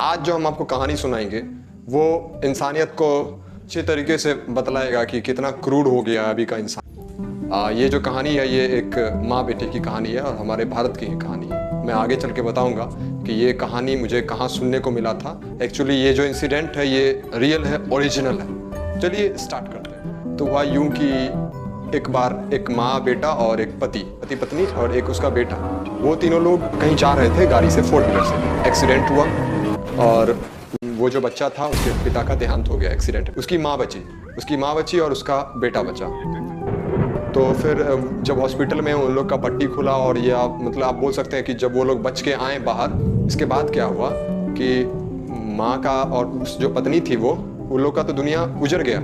आज जो हम आपको कहानी सुनाएंगे वो इंसानियत को अच्छे तरीके से बतलाएगा कि कितना क्रूर हो गया अभी का इंसान। ये जो कहानी है ये एक माँ बेटे की कहानी है और हमारे भारत की ही कहानी है। मैं आगे चल के बताऊंगा कि ये कहानी मुझे कहाँ सुनने को मिला था। एक्चुअली ये जो इंसिडेंट है ये रियल है, ओरिजिनल है। चलिए स्टार्ट करते हैं। तो हुआ यूं कि एक बार एक माँ बेटा और एक पति पत्नी और एक उसका बेटा, वो तीनों लोग कहीं जा रहे थे गाड़ी से, 4 व्हीलर से। एक्सीडेंट हुआ और वो जो बच्चा था उसके पिता का देहांत हो गया एक्सीडेंट। उसकी माँ बची और उसका बेटा बचा। तो फिर जब हॉस्पिटल में उन लोग का पट्टी खुला और ये आप बोल सकते हैं कि जब वो लोग बच के आए बाहर, इसके बाद क्या हुआ कि माँ का और उस जो पत्नी थी वो, उन लोग का तो दुनिया उजड़ गया।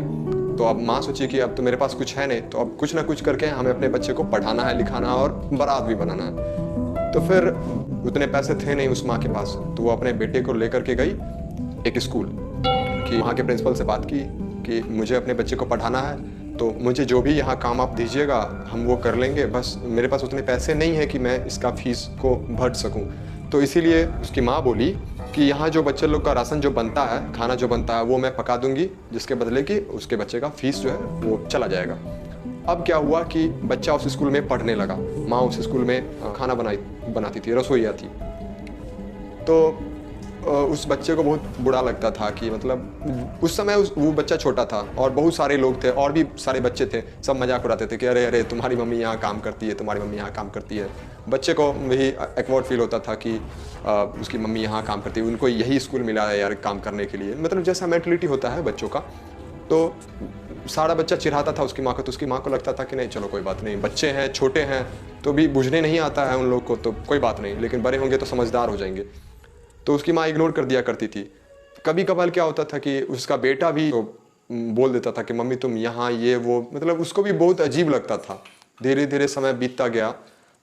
तो अब माँ सोची कि अब तो मेरे पास कुछ है नहीं, तो अब कुछ ना कुछ करके हमें अपने बच्चे को पढ़ाना है, लिखाना और बारात भी बनाना है। तो फिर उतने पैसे थे नहीं उस माँ के पास, तो वो अपने बेटे को लेकर के गई एक स्कूल कि वहाँ के प्रिंसिपल से बात की कि मुझे अपने बच्चे को पढ़ाना है, तो मुझे जो भी यहाँ काम आप दीजिएगा हम वो कर लेंगे, बस मेरे पास उतने पैसे नहीं है कि मैं इसका फीस को भर सकूँ। तो इसीलिए उसकी माँ बोली कि यहाँ जो बच्चे लोग का राशन जो बनता है, खाना जो बनता है वो मैं पका दूंगी, जिसके बदले कि उसके बच्चे का फीस जो है वो चला जाएगा। अब क्या हुआ कि बच्चा उस स्कूल में पढ़ने लगा, माँ उस स्कूल में खाना बनाती थी, रसोइया थी। तो उस बच्चे को बहुत बुरा लगता था कि मतलब उस समय वो बच्चा छोटा था और बहुत सारे लोग थे और भी सारे बच्चे थे, सब मजाक उड़ाते थे कि अरे अरे तुम्हारी मम्मी यहाँ काम करती है, तुम्हारी मम्मी यहाँ काम करती है। बच्चे को भी एक्वर्ड फील होता था कि उसकी मम्मी यहाँ काम करती है, उनको यही स्कूल मिला है यार काम करने के लिए, मतलब जैसा मेंटलिटी होता है बच्चों का। तो सारा बच्चा चिढ़ाता था उसकी माँ को, तो उसकी माँ को लगता था कि नहीं चलो कोई बात नहीं, बच्चे हैं, छोटे हैं, तो भी बुझने नहीं आता है उन लोग को, तो कोई बात नहीं, लेकिन बड़े होंगे तो समझदार हो जाएंगे। तो उसकी माँ इग्नोर कर दिया करती थी। कभी कभार क्या होता था कि उसका बेटा भी तो बोल देता था कि मम्मी तुम यहाँ ये वो, मतलब उसको भी बहुत अजीब लगता था। धीरे धीरे समय बीतता गया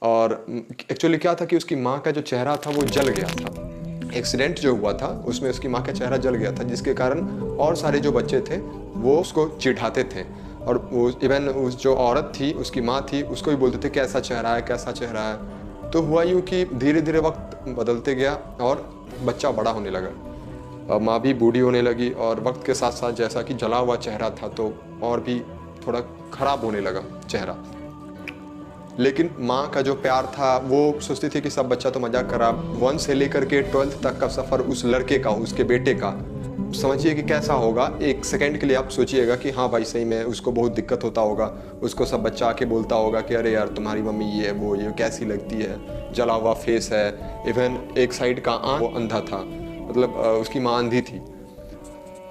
और एक्चुअली क्या था कि उसकी माँ का जो चेहरा था वो जल गया था। एक्सीडेंट जो हुआ था उसमें उसकी माँ का चेहरा जल गया था, जिसके कारण और सारे जो बच्चे थे वो उसको चिढ़ाते थे और इवन उस जो औरत थी, उसकी माँ थी, उसको भी बोलते थे कैसा चेहरा है, कैसा चेहरा है। तो हुआ यूँ कि धीरे धीरे वक्त बदलते गया और बच्चा बड़ा होने लगा, माँ भी बूढ़ी होने लगी और वक्त के साथ साथ जैसा कि जला हुआ चेहरा था तो और भी थोड़ा खराब होने लगा चेहरा। लेकिन माँ का जो प्यार था वो सोचती थी कि सब बच्चा तो मजाक करा। 1 से लेकर के 12th तक का सफ़र उस लड़के का, उसके बेटे का, समझिए कि कैसा होगा। एक सेकंड के लिए आप सोचिएगा कि हाँ भाई सही में उसको बहुत दिक्कत होता होगा। उसको सब बच्चा आके बोलता होगा कि अरे यार तुम्हारी मम्मी ये वो ये कैसी लगती है, जला हुआ फेस है, इवन एक साइड का आँख वो अंधा था, मतलब उसकी माँ अंधी थी।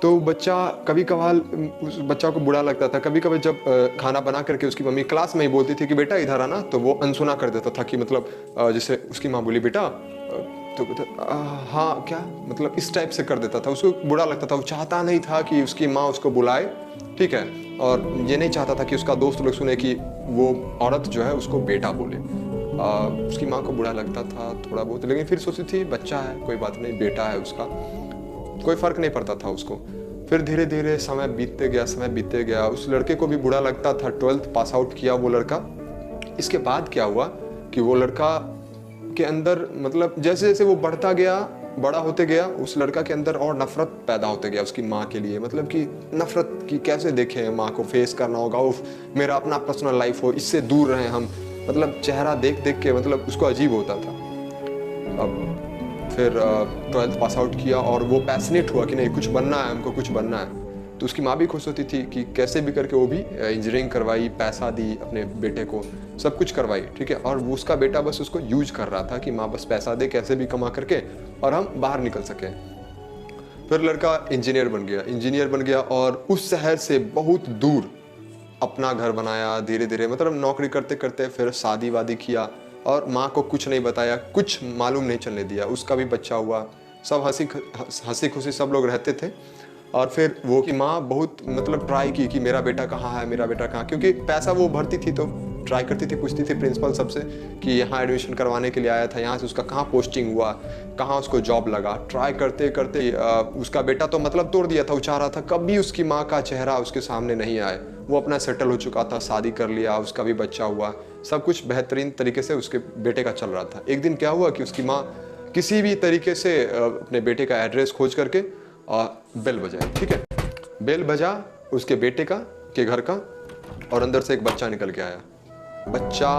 तो बच्चा कभी कभार उस बच्चा को बुरा लगता था। कभी कभी जब खाना बना करके उसकी मम्मी क्लास में ही बोलती थी कि बेटा इधर आना, तो वो अनसुना कर देता था कि मतलब जैसे उसकी माँ बोली बेटा, तो हाँ क्या, मतलब इस टाइप से कर देता था। उसको बुरा लगता था, वो चाहता नहीं था कि उसकी माँ उसको बुलाए, ठीक है, और ये नहीं चाहता था कि उसका दोस्त लोग सुने कि वो औरत जो है उसको बेटा बोले। उसकी माँ को बुरा लगता था थोड़ा बहुत, लेकिन फिर सोचती थी बच्चा है, कोई बात नहीं, बेटा है उसका, कोई फर्क नहीं पड़ता था उसको। फिर धीरे धीरे समय बीतते गया। उस लड़के को भी बुरा लगता था। 12th पास आउट किया वो लड़का। इसके बाद क्या हुआ कि वो लड़का के अंदर, मतलब जैसे जैसे वो बड़ा होते गया, उस लड़का के अंदर और नफरत पैदा होते गया उसकी माँ के लिए। मतलब कि नफरत की कैसे देखें माँ को, फेस करना होगा, उफ मेरा अपना पर्सनल लाइफ हो, इससे दूर रहें हम, मतलब चेहरा देख देख के मतलब उसको अजीब होता था। अब फिर 12th पास आउट किया और वो पैशनेट हुआ कि नहीं कुछ बनना है, हमको कुछ बनना है। तो उसकी माँ भी खुश होती थी कि कैसे भी करके वो भी इंजीनियरिंग करवाई, पैसा दी अपने बेटे को, सब कुछ करवाई, ठीक है। और वो उसका बेटा बस उसको यूज कर रहा था कि माँ बस पैसा दे कैसे भी कमा करके और हम बाहर निकल सकें। फिर लड़का इंजीनियर बन गया और उस शहर से बहुत दूर अपना घर बनाया धीरे धीरे, मतलब नौकरी करते करते फिर शादी वादी किया और माँ को कुछ नहीं बताया, कुछ मालूम नहीं चलने दिया। उसका भी बच्चा हुआ, सब हंसी खुशी सब लोग रहते थे। और फिर वो की माँ बहुत मतलब ट्राई की कि मेरा बेटा कहाँ है, मेरा बेटा कहाँ, क्योंकि पैसा वो भरती थी तो ट्राई करती थी, पूछती थी प्रिंसिपल सबसे कि यहाँ एडमिशन करवाने के लिए आया था, यहाँ से उसका कहाँ पोस्टिंग हुआ, कहाँ उसको जॉब लगा। ट्राई करते करते उसका बेटा तो मतलब तोड़ दिया था, वो चाह रहा था कभी उसकी माँ का चेहरा उसके सामने नहीं आए। वो अपना सेटल हो चुका था, शादी कर लिया, उसका भी बच्चा हुआ, सब कुछ बेहतरीन तरीके से उसके बेटे का चल रहा था। एक दिन क्या हुआ कि उसकी माँ किसी भी तरीके से अपने बेटे का एड्रेस खोज करके बेल बजाई, ठीक है। बेल बजा उसके बेटे का के घर का, और अंदर से एक बच्चा निकल के आया। बच्चा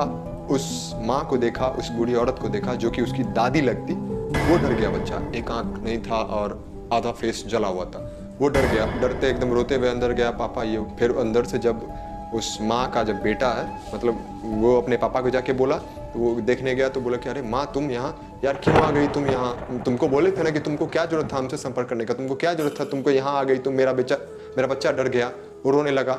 उस माँ को देखा, उस बूढ़ी औरत को देखा जो कि उसकी दादी लगती। वो डर गया बच्चा, एक आंख नहीं था और आधा फेस जला हुआ था। वो डर गया, डरते एकदम रोते हुए अंदर गया, पापा ये। फिर अंदर से जब उस माँ का जब बेटा है, मतलब वो अपने पापा को जाके बोला, तो वो देखने गया तो बोला कि अरे माँ तुम यहाँ यार क्यों आ गई तुम यहाँ? तुमको बोले थे ना कि तुमको क्या जरूरत था हमसे संपर्क करने का, तुमको क्या जरूरत था, तुमको यहाँ आ गई तुम, मेरा बच्चा डर गया, वो रोने लगा।